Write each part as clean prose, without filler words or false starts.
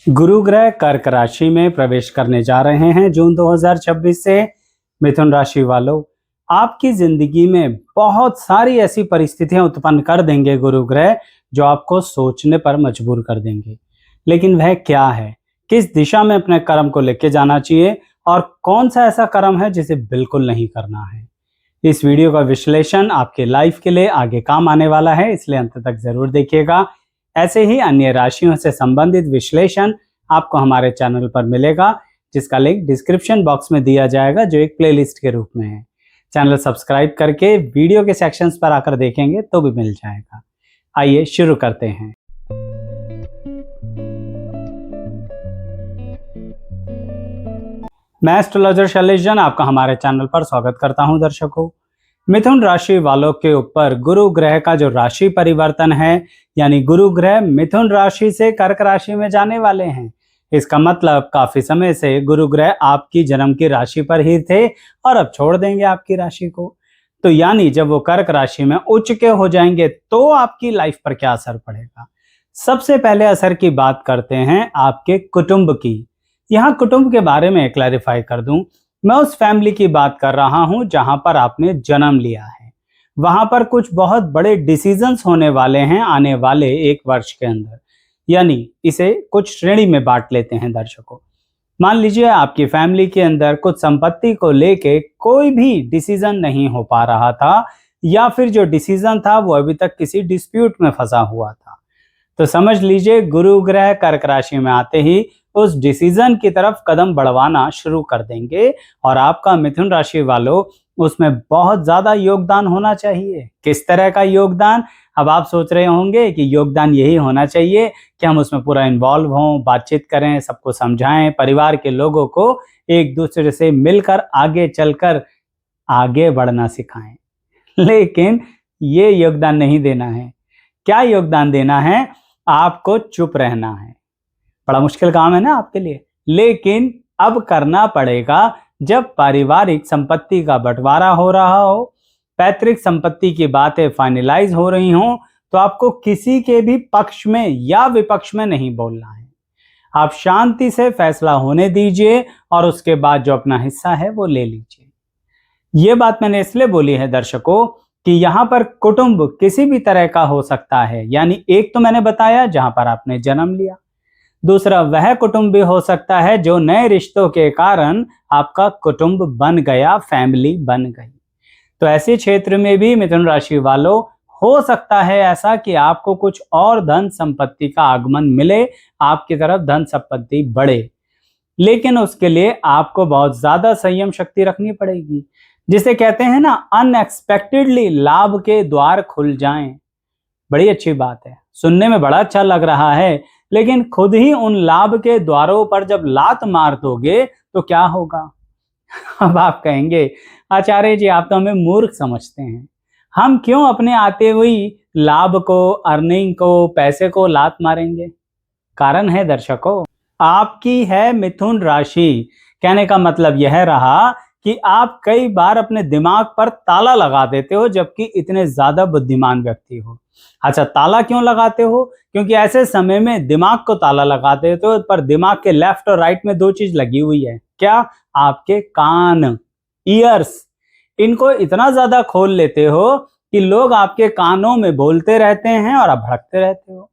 गुरु ग्रह कर्क राशि में प्रवेश करने जा रहे हैं जून 2026 से। मिथुन राशि वालों, आपकी जिंदगी में बहुत सारी ऐसी परिस्थितियां उत्पन्न कर देंगे गुरु ग्रह, जो आपको सोचने पर मजबूर कर देंगे। लेकिन वह क्या है, किस दिशा में अपने कर्म को लेके जाना चाहिए और कौन सा ऐसा कर्म है जिसे बिल्कुल नहीं करना है। इस वीडियो का विश्लेषण आपके लाइफ के लिए आगे काम आने वाला है, इसलिए अंत तक जरूर देखिएगा। ऐसे ही अन्य राशियों से संबंधित विश्लेषण आपको हमारे चैनल पर मिलेगा, जिसका लिंक डिस्क्रिप्शन बॉक्स में दिया जाएगा, जो एक प्लेलिस्ट के रूप में है। चैनल सब्सक्राइब करके वीडियो के सेक्शंस पर आकर देखेंगे तो भी मिल जाएगा। आइए शुरू करते हैं। मैं एस्ट्रोलॉजर शैलेश जैन आपका हमारे चैनल पर स्वागत करता हूं। दर्शकों, मिथुन राशि वालों के ऊपर गुरु ग्रह का जो राशि परिवर्तन है, यानी गुरु ग्रह मिथुन राशि से कर्क राशि में जाने वाले हैं। इसका मतलब काफी समय से गुरु ग्रह आपकी जन्म की राशि पर ही थे और अब छोड़ देंगे आपकी राशि को। तो यानी जब वो कर्क राशि में उच्च के हो जाएंगे तो आपकी लाइफ पर क्या असर पड़ेगा। सबसे पहले असर की बात करते हैं आपके कुटुंब की। यहाँ कुटुंब के बारे में क्लैरिफाई कर दूं, मैं उस फैमिली की बात कर रहा हूं जहां पर आपने जन्म लिया है। वहां पर कुछ बहुत बड़े डिसीजंस होने वाले हैं आने वाले 1 वर्ष के अंदर, यानी इसे कुछ श्रेणी में बांट लेते हैं। दर्शकों, मान लीजिए आपकी फैमिली के अंदर कुछ संपत्ति को लेके कोई भी डिसीजन नहीं हो पा रहा था, या फिर जो डिसीजन था वो अभी तक किसी डिस्प्यूट में फंसा हुआ था। तो समझ लीजिए गुरु ग्रह कर्क राशि में आते ही उस डिसीजन की तरफ कदम बढ़वाना शुरू कर देंगे और आपका मिथुन राशि वालों उसमें बहुत ज्यादा योगदान होना चाहिए। किस तरह का योगदान? अब आप सोच रहे होंगे कि योगदान यही होना चाहिए कि हम उसमें पूरा इन्वॉल्व हों, बातचीत करें, सबको समझाएं, परिवार के लोगों को एक दूसरे से मिलकर आगे चलकर आगे बढ़ना सिखाएं। लेकिन ये योगदान नहीं देना है। क्या योगदान देना है? आपको चुप रहना है। बड़ा मुश्किल काम है ना आपके लिए, लेकिन अब करना पड़ेगा। जब पारिवारिक संपत्ति का बंटवारा हो रहा हो, पैतृक संपत्ति की बातें फाइनलाइज हो रही हों, तो आपको किसी के भी पक्ष में या विपक्ष में नहीं बोलना है। आप शांति से फैसला होने दीजिए और उसके बाद जो अपना हिस्सा है वो ले लीजिए। ये बात मैंने इसलिए बोली है दर्शकों कि यहाँ पर कुटुंब किसी भी तरह का हो सकता है। यानी एक तो मैंने बताया जहां पर आपने जन्म लिया, दूसरा वह कुटुंब भी हो सकता है जो नए रिश्तों के कारण आपका कुटुंब बन गया, फैमिली बन गई। तो ऐसे क्षेत्र में भी मिथुन राशि वालों हो सकता है ऐसा कि आपको कुछ और धन संपत्ति का आगमन मिले, आपकी तरफ धन संपत्ति बढ़े। लेकिन उसके लिए आपको बहुत ज्यादा संयम शक्ति रखनी पड़ेगी। जिसे कहते हैं ना, अनएक्सपेक्टेडली लाभ के द्वार खुल जाएं। बड़ी अच्छी बात है, सुनने में बड़ा अच्छा लग रहा है, लेकिन खुद ही उन लाभ के द्वारों पर जब लात मार दोगे तो क्या होगा? अब आप कहेंगे आचार्य जी आप तो हमें मूर्ख समझते हैं, हम क्यों अपने आते हुई लाभ को, अर्निंग को, पैसे को लात मारेंगे? कारण है दर्शकों, आपकी है मिथुन राशि। कहने का मतलब यह रहा कि आप कई बार अपने दिमाग पर ताला लगा देते हो, जबकि इतने ज्यादा बुद्धिमान व्यक्ति हो। अच्छा, ताला क्यों लगाते हो? क्योंकि ऐसे समय में दिमाग को ताला लगा देते हो, पर दिमाग के लेफ्ट और राइट में 2 चीज लगी हुई है। क्या? आपके कान, ईयर्स। इनको इतना ज्यादा खोल लेते हो कि लोग आपके कानों में बोलते रहते हैं और आप भड़कते रहते हो।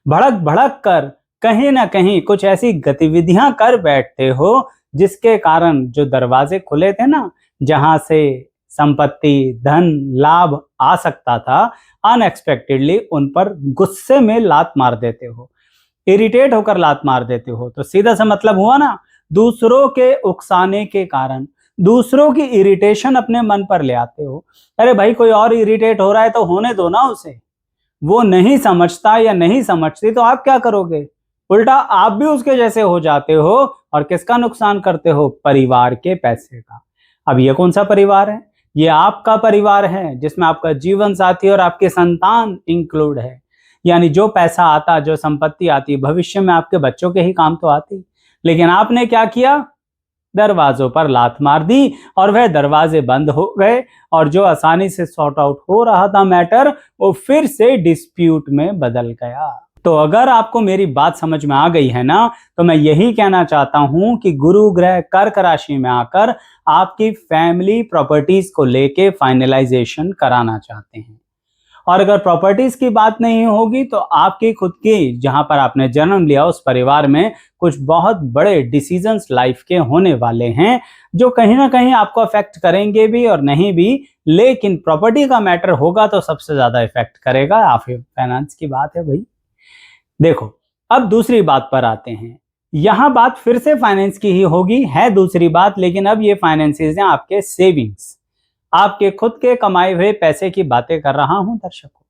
भड़क भड़क कर कहीं ना कहीं कुछ ऐसी गतिविधियां कर बैठते हो जिसके कारण जो दरवाजे खुले थे ना, जहां से संपत्ति, धन, लाभ आ सकता था, अनएक्सपेक्टेडली उन पर गुस्से में लात मार देते हो, इरिटेट होकर लात मार देते हो। तो सीधा सा मतलब हुआ ना, दूसरों के उकसाने के कारण दूसरों की इरिटेशन अपने मन पर ले आते हो। अरे भाई, कोई और इरिटेट हो रहा है तो होने दो ना उसे। वो नहीं समझता या नहीं समझती तो आप क्या करोगे? उल्टा आप भी उसके जैसे हो जाते हो और किसका नुकसान करते हो? परिवार के पैसे का। अब ये कौन सा परिवार है? ये आपका परिवार है, जिसमें आपका जीवन साथी और आपके संतान इंक्लूड है। यानी जो पैसा आता, जो संपत्ति आती, भविष्य में आपके बच्चों के ही काम तो आती। लेकिन आपने क्या किया? दरवाजों पर लात मार दी और वह दरवाजे बंद हो गए, और जो आसानी से सॉर्ट आउट हो रहा था मैटर, वो फिर से डिस्प्यूट में बदल गया। तो अगर आपको मेरी बात समझ में आ गई है ना, तो मैं यही कहना चाहता हूं कि गुरु ग्रह कर्क राशि में आकर आपकी फैमिली प्रॉपर्टीज को लेके फाइनलाइजेशन कराना चाहते हैं। और अगर प्रॉपर्टीज की बात नहीं होगी तो आपकी खुद की, जहां पर आपने जन्म लिया उस परिवार में कुछ बहुत बड़े डिसीजंस लाइफ के होने वाले हैं, जो कहीं ना कहीं आपको अफेक्ट करेंगे भी और नहीं भी, लेकिन प्रॉपर्टी का मैटर होगा तो सबसे ज्यादा इफेक्ट करेगा। आप फाइनेंस की बात है भाई। देखो, अब दूसरी बात पर आते हैं। यहां बात फिर से फाइनेंस की ही होगी, है दूसरी बात, लेकिन अब ये फाइनेंसेस हैं आपके सेविंग्स, आपके खुद के कमाए हुए पैसे की बातें कर रहा हूं दर्शकों।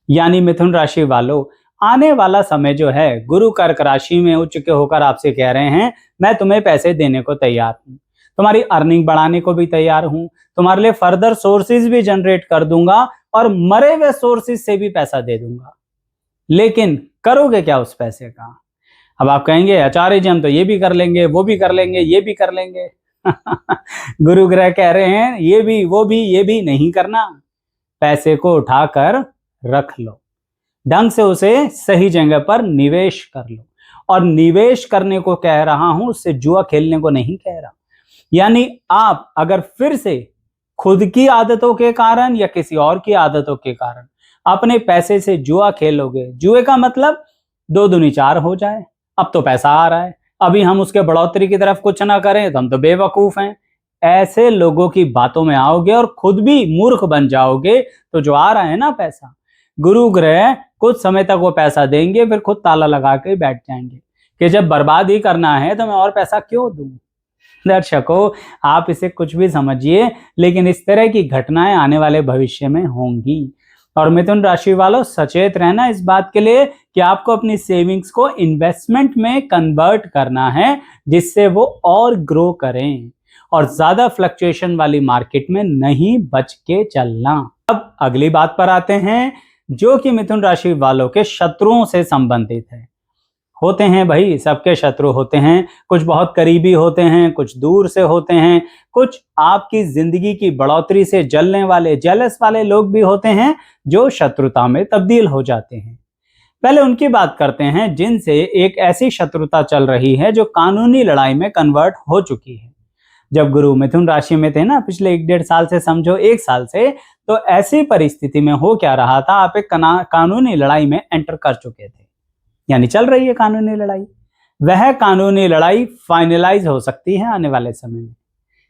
यानी मिथुन राशि वालों, आने वाला समय जो है गुरु कर्क राशि में उच्च के होकर आपसे कह रहे हैं, मैं तुम्हें पैसे देने को तैयार हूं, तुम्हारी अर्निंग बढ़ाने को भी तैयार हूं, तुम्हारे लिए फर्दर सोर्सेज भी जनरेट कर दूंगा और मरे हुए सोर्सेज से भी पैसा दे दूंगा। लेकिन करोगे क्या उस पैसे का? अब आप कहेंगे आचार्य जी हम तो ये भी कर लेंगे, वो भी कर लेंगे, ये भी कर लेंगे। गुरु ग्रह कह रहे हैं ये भी वो भी ये भी नहीं करना। पैसे को उठाकर रख लो, ढंग से उसे सही जगह पर निवेश कर लो। और निवेश करने को कह रहा हूं, उससे जुआ खेलने को नहीं कह रहा। यानी आप अगर फिर से खुद की आदतों के कारण या किसी और की आदतों के कारण अपने पैसे से जुआ खेलोगे, जुए का मतलब 2 दूनी 4 हो जाए। अब तो पैसा आ रहा है, अभी हम उसके बढ़ोतरी की तरफ कुछ ना करें तो हम तो बेवकूफ हैं। ऐसे लोगों की बातों में आओगे और खुद भी मूर्ख बन जाओगे। तो जो आ रहा है ना पैसा, गुरु ग्रह कुछ समय तक वो पैसा देंगे, फिर खुद ताला लगा के बैठ जाएंगे कि जब बर्बाद ही करना है तो मैं और पैसा क्यों दूं। दर्शकों, आप इसे कुछ भी समझिए, लेकिन इस तरह की घटनाएं आने वाले भविष्य में होंगी। और मिथुन राशि वालों, सचेत रहना इस बात के लिए कि आपको अपनी सेविंग्स को इन्वेस्टमेंट में कन्वर्ट करना है, जिससे वो और ग्रो करें। और ज्यादा फ्लक्चुएशन वाली मार्केट में नहीं बच के चलना। अब अगली बात पर आते हैं, जो कि मिथुन राशि वालों के शत्रुओं से संबंधित है। होते हैं भाई, सबके शत्रु होते हैं, कुछ बहुत करीबी होते हैं, कुछ दूर से होते हैं, कुछ आपकी जिंदगी की बढ़ोतरी से जलने वाले, जेलस वाले लोग भी होते हैं, जो शत्रुता में तब्दील हो जाते हैं। पहले उनकी बात करते हैं जिनसे एक ऐसी शत्रुता चल रही है जो कानूनी लड़ाई में कन्वर्ट हो चुकी है। जब गुरु मिथुन राशि में थे ना, पिछले 1-1.5 साल से, समझो 1 साल से, तो ऐसी परिस्थिति में हो क्या रहा था, आप एक कानूनी लड़ाई में एंटर कर चुके थे, यानी चल रही है कानूनी लड़ाई। वह कानूनी लड़ाई फाइनलाइज हो सकती है आने वाले समय में,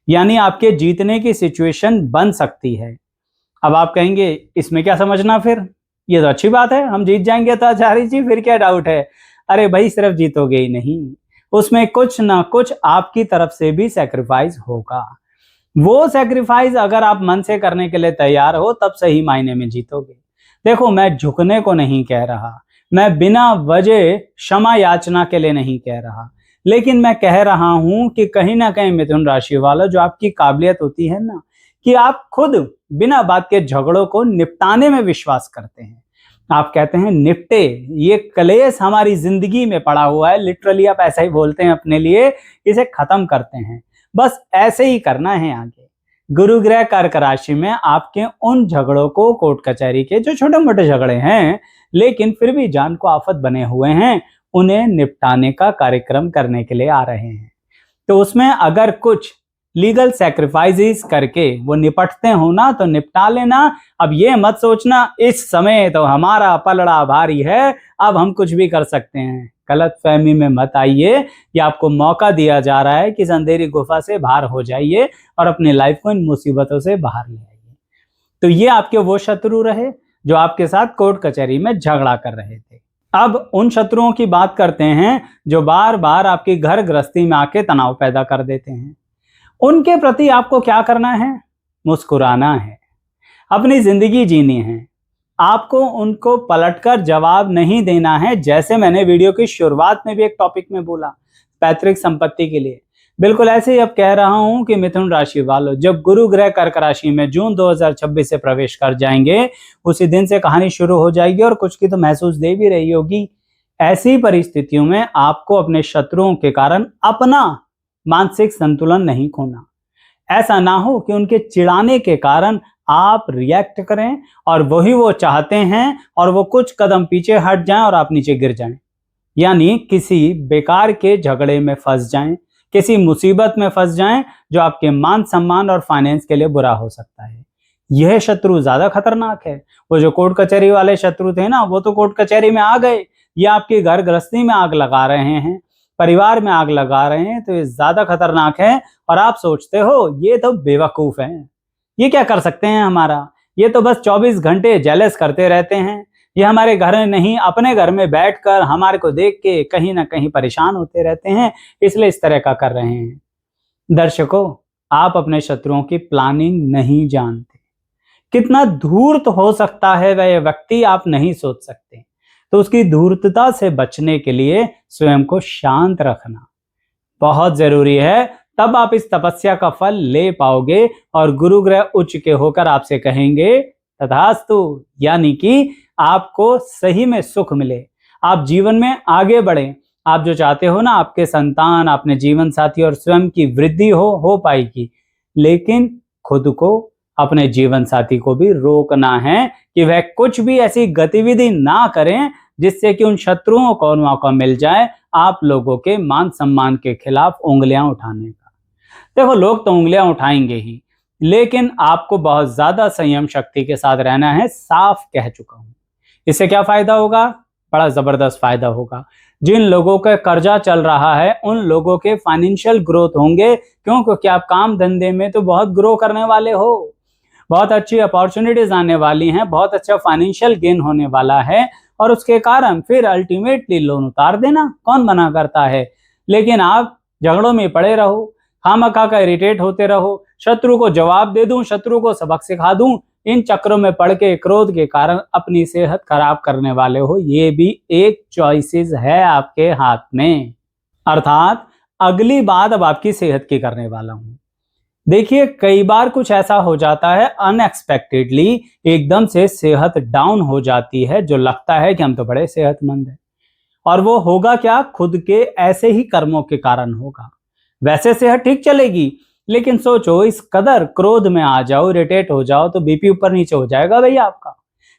यानी आपके जीतने की सिचुएशन बन सकती है। अब आप कहेंगे इसमें क्या समझना, फिर ये तो अच्छी बात है, हम जीत जाएंगे तो आचार्य जी फिर क्या डाउट है। अरे भाई, सिर्फ जीतोगे ही नहीं, उसमें कुछ ना कुछ आपकी तरफ से भी सैक्रिफाइस होगा। वो सैक्रिफाइस अगर आप मन से करने के लिए तैयार हो, तब सही मायने में जीतोगे। देखो, मैं झुकने को नहीं कह रहा, मैं बिना वजह क्षमा याचना के लिए नहीं कह रहा, लेकिन मैं कह रहा हूं कि कहीं ना कहीं मिथुन राशि वालों, जो आपकी काबिलियत होती है ना, कि आप खुद बिना बात के झगड़ों को निपटाने में विश्वास करते हैं। आप कहते हैं निपटे, ये कलेश हमारी जिंदगी में पड़ा हुआ है, लिटरली आप ऐसा ही बोलते हैं अपने लिए, इसे खत्म करते हैं। बस ऐसे ही करना है आगे। गुरु ग्रह कर्क राशि में आपके उन झगड़ों को, कोर्ट कचहरी के जो छोटे मोटे झगड़े हैं लेकिन फिर भी जान को आफत बने हुए हैं, उन्हें निपटाने का कार्यक्रम करने के लिए आ रहे हैं। तो उसमें अगर कुछ लीगल सैक्रिफाइसेस करके वो निपटते हो ना, तो निपटा लेना। अब ये मत सोचना इस समय तो हमारा पलड़ा भारी है, अब हम कुछ भी कर सकते हैं। गलत फहमी में मत आइए, ये आपको मौका दिया जा रहा है कि इस अंधेरी गुफा से बाहर हो जाइए और अपनी लाइफ को इन मुसीबतों से बाहर ले आइए। तो ये आपके वो शत्रु रहे जो आपके साथ कोर्ट कचहरी में झगड़ा कर रहे थे। अब उन शत्रुओं की बात करते हैं जो बार बार आपकी घर गृहस्थी में आके तनाव पैदा कर देते हैं। उनके प्रति आपको क्या करना है? मुस्कुराना है, अपनी जिंदगी जीनी है। आपको उनको पलटकर जवाब नहीं देना है, जैसे मैंने वीडियो की शुरुआत में भी एक टॉपिक में बोला, पैतृक संपत्ति के लिए। बिल्कुल ऐसे ही अब कह रहा हूं कि मिथुन राशि वालों, जब गुरु ग्रह कर्क राशि में जून 2026 से प्रवेश कर जाएंगे, उसी दिन से कहानी शुरू हो जाएगी और कुछ की तो महसूस दे भी रही होगी। ऐसी परिस्थितियों में आपको अपने शत्रुओं के कारण अपना मानसिक संतुलन नहीं खोना। ऐसा ना हो कि उनके चिढ़ाने के कारण आप रिएक्ट करें और वही वो चाहते हैं और वो कुछ कदम पीछे हट जाएं और आप नीचे गिर जाएं, यानी किसी बेकार के झगड़े में फंस जाएं, किसी मुसीबत में फंस जाएं जो आपके मान सम्मान और फाइनेंस के लिए बुरा हो सकता है। यह शत्रु ज्यादा खतरनाक है। वो जो कोर्ट कचहरी वाले शत्रु थे ना, वो तो कोर्ट कचहरी में आ गए, ये आपकी घर गृहस्थी में आग लगा रहे हैं, परिवार में आग लगा रहे हैं, तो ये ज्यादा खतरनाक है। और आप सोचते हो ये तो बेवकूफ हैं, ये क्या कर सकते हैं हमारा, ये तो बस 24 घंटे जेलस करते रहते हैं, ये हमारे घर में नहीं अपने घर में बैठकर हमारे को देख के कहीं ना कहीं परेशान होते रहते हैं, इसलिए इस तरह का कर रहे हैं। दर्शकों, आप अपने शत्रुओं की प्लानिंग नहीं जानते, कितना धूर्त हो सकता है वह व्यक्ति आप नहीं सोच सकते। तो उसकी धूर्तता से बचने के लिए स्वयं को शांत रखना बहुत जरूरी है, तब आप इस तपस्या का फल ले पाओगे और गुरु ग्रह उच्च के होकर आपसे कहेंगे तथास्तु, यानी कि आपको सही में सुख मिले, आप जीवन में आगे बढ़ें, आप जो चाहते हो ना, आपके संतान, अपने जीवन साथी और स्वयं की वृद्धि हो पाएगी। लेकिन खुद को, अपने जीवन साथी को भी रोकना है कि वह कुछ भी ऐसी गतिविधि ना करें जिससे कि उन शत्रुओं को मौका मिल जाए आप लोगों के मान सम्मान के खिलाफ उंगलियां उठाने का। देखो, लोग तो उंगलियां उठाएंगे ही, लेकिन आपको बहुत ज्यादा संयम शक्ति के साथ रहना है, साफ कह चुका हूं। इससे क्या फायदा होगा? बड़ा जबरदस्त फायदा होगा। जिन लोगों का कर्जा चल रहा है उन लोगों के फाइनेंशियल ग्रोथ होंगे, क्योंकि आप काम धंधे में तो बहुत ग्रो करने वाले हो, बहुत अच्छी अपॉर्चुनिटीज आने वाली हैं, बहुत अच्छा फाइनेंशियल गेन होने वाला है, और उसके कारण फिर अल्टीमेटली लोन उतार देना कौन मना करता है। लेकिन आप झगड़ों में पड़े रहो, खामखा का इरिटेट होते रहो, शत्रु को जवाब दे दूं, शत्रु को सबक सिखा दूं, इन चक्रों में पड़ के क्रोध के कारण अपनी सेहत खराब करने वाले हो। ये भी एक चॉइसेस है आपके हाथ में। अर्थात अगली बात अब आपकी सेहत की करने वाला हूं। देखिए, कई बार कुछ ऐसा हो जाता है अनएक्सपेक्टेडली, एकदम से सेहत डाउन हो जाती है, जो लगता है कि हम तो बड़े सेहतमंद हैं, और वो होगा क्या? खुद के ऐसे ही कर्मों के कारण होगा। वैसे सेहत ठीक चलेगी, लेकिन सोचो इस कदर क्रोध में आ जाओ, इरिटेट हो जाओ, तो बीपी ऊपर नीचे हो जाएगा भैया आपका।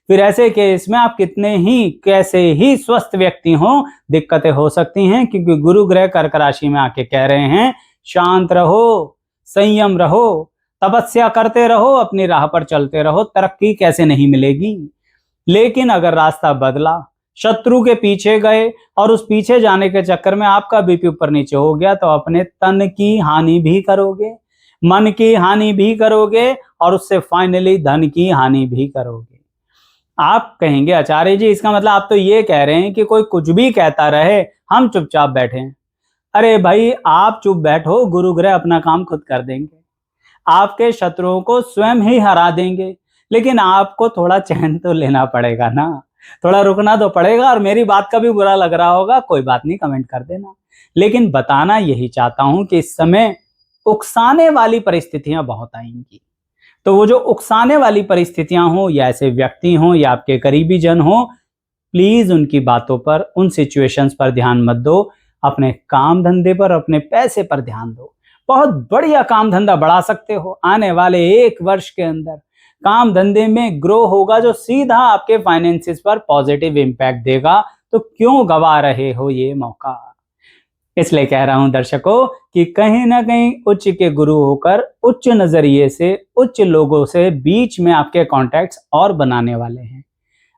फिर ऐसे केस में आप कितने ही कैसे ही स्वस्थ व्यक्ति हों, दिक्कतें हो सकती हैं, क्योंकि गुरु ग्रह कर्क राशि में आके कह रहे हैं शांत रहो, संयम रहो, तपस्या करते रहो, अपनी राह पर चलते रहो, तरक्की कैसे नहीं मिलेगी। लेकिन अगर रास्ता बदला, शत्रु के पीछे गए और उस पीछे जाने के चक्कर में आपका बीपी ऊपर नीचे हो गया, तो अपने तन की हानि भी करोगे, मन की हानि भी करोगे, और उससे फाइनली धन की हानि भी करोगे। आप कहेंगे आचार्य जी, इसका मतलब आप तो ये कह रहे हैं कि कोई कुछ भी कहता रहे, हम चुपचाप बैठे। अरे भाई, आप चुप बैठो, गुरु ग्रह अपना काम खुद कर देंगे, आपके शत्रुओं को स्वयं ही हरा देंगे। लेकिन आपको थोड़ा चैन तो लेना पड़ेगा ना, थोड़ा रुकना तो पड़ेगा। और मेरी बात का भी बुरा लग रहा होगा, कोई बात नहीं, कमेंट कर देना। लेकिन बताना यही चाहता हूं कि इस समय उकसाने वाली परिस्थितियां बहुत आएंगी। तो वो जो उकसाने वाली परिस्थितियां हो, या ऐसे व्यक्ति हो, या आपके करीबी जन हो, प्लीज उनकी बातों पर, उन सिचुएशंस पर ध्यान मत दो, अपने काम धंधे पर, अपने पैसे पर ध्यान दो। बहुत बढ़िया काम धंधा बढ़ा सकते हो, आने वाले 1 वर्ष के अंदर काम धंधे में ग्रो होगा, जो सीधा आपके फाइनेंसिस पर पॉजिटिव इंपैक्ट देगा। तो क्यों गवा रहे हो ये मौका? इसलिए कह रहा हूं दर्शकों कि कहीं ना कहीं उच्च के गुरु होकर उच्च नजरिए से, उच्च लोगों से बीच में आपके कॉन्टैक्ट्स और बनाने वाले हैं।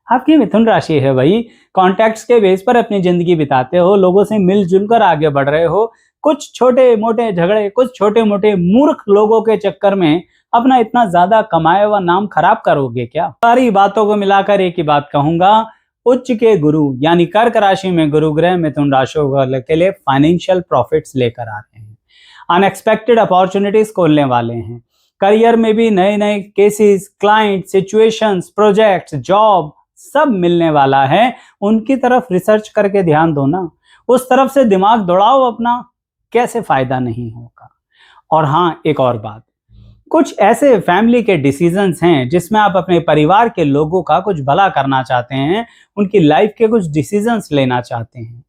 आपकी मिथुन राशि है भाई, कॉन्टैक्ट्स के बेस पर अपनी जिंदगी बिताते हो, लोगों से मिलजुल कर आगे बढ़ रहे हो। कुछ छोटे मोटे झगड़े, कुछ छोटे मोटे मूर्ख लोगों के चक्कर में अपना इतना ज्यादा कमाया हुआ नाम खराब करोगे क्या? सारी बातों को मिलाकर एक ही बात कहूंगा, उच्च के गुरु यानी कर्क राशि में गुरु ग्रह मिथुन राशि वाले के लिए फाइनेंशियल प्रॉफिट्स लेकर आ रहे हैं, अनएक्सपेक्टेड अपॉर्चुनिटीज खोलने वाले हैं। करियर में भी नए नए cases, client, situations, projects, job सब मिलने वाला है। उनकी तरफ रिसर्च करके ध्यान दो ना, उस तरफ से दिमाग दौड़ाओ अपना, कैसे फायदा नहीं होगा। और हाँ, एक और बात, कुछ ऐसे फैमिली के डिसीजंस हैं जिसमें आप अपने परिवार के लोगों का कुछ भला करना चाहते हैं, उनकी लाइफ के कुछ डिसीजंस लेना चाहते हैं।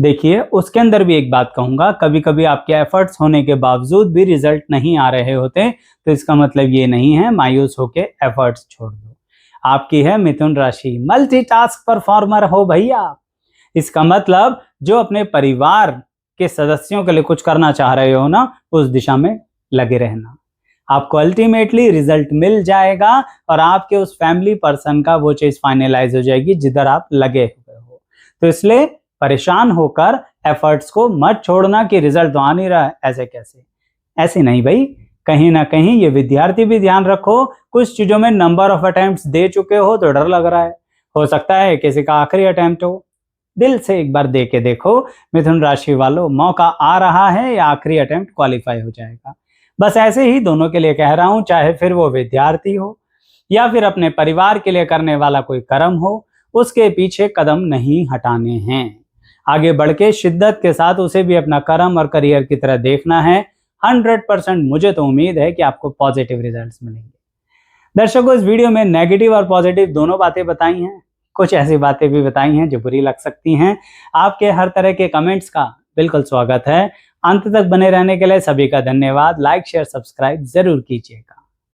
देखिए, उसके अंदर भी एक बात कहूंगा, कभी कभी आपके एफर्ट्स होने के बावजूद भी रिजल्ट नहीं आ रहे होते, तो इसका मतलब ये नहीं है मायूस होके एफर्ट्स छोड़ दो। आपकी है मिथुन राशि, मल्टीटास्क परफॉर्मर हो भैया। इसका मतलब जो अपने परिवार के सदस्यों के लिए कुछ करना चाह रहे हो ना, उस दिशा में लगे रहना। आपको अल्टीमेटली रिजल्ट मिल जाएगा और आपके उस फैमिली पर्सन का वो चीज फाइनलाइज हो जाएगी जिधर आप लगे हुए हो। तो इसलिए परेशान होकर एफर्ट्स को मत छोड़ना कि रिजल्ट तो आ नहीं रहा है, ऐसे कैसे, ऐसे नहीं भाई। कहीं ना कहीं ये विद्यार्थी भी ध्यान रखो, कुछ चीजों में नंबर ऑफ अटेम्प्ट्स दे चुके हो तो डर लग रहा है, हो सकता है किसी का आखिरी अटेम्प्ट हो। दिल से एक बार दे के देखो मिथुन राशि वालों, मौका आ रहा है या आखिरी अटेम्प्ट क्वालिफाई हो जाएगा। बस ऐसे ही दोनों के लिए कह रहा हूं, चाहे फिर वो विद्यार्थी हो या फिर अपने परिवार के लिए करने वाला कोई कर्म हो, उसके पीछे कदम नहीं हटाने हैं। आगे बढ़ के शिद्दत के साथ उसे भी अपना कर्म और करियर की तरह देखना है। 100% मुझे तो उम्मीद है कि आपको पॉजिटिव रिजल्ट्स मिलेंगे। दर्शकों, इस वीडियो में नेगेटिव और पॉजिटिव दोनों बातें बताई हैं, कुछ ऐसी बातें भी बताई हैं जो बुरी लग सकती हैं। आपके हर तरह के कमेंट्स का बिल्कुल स्वागत है। अंत तक बने रहने के लिए सभी का धन्यवाद। लाइक शेयर सब्सक्राइब जरूर कीजिएगा।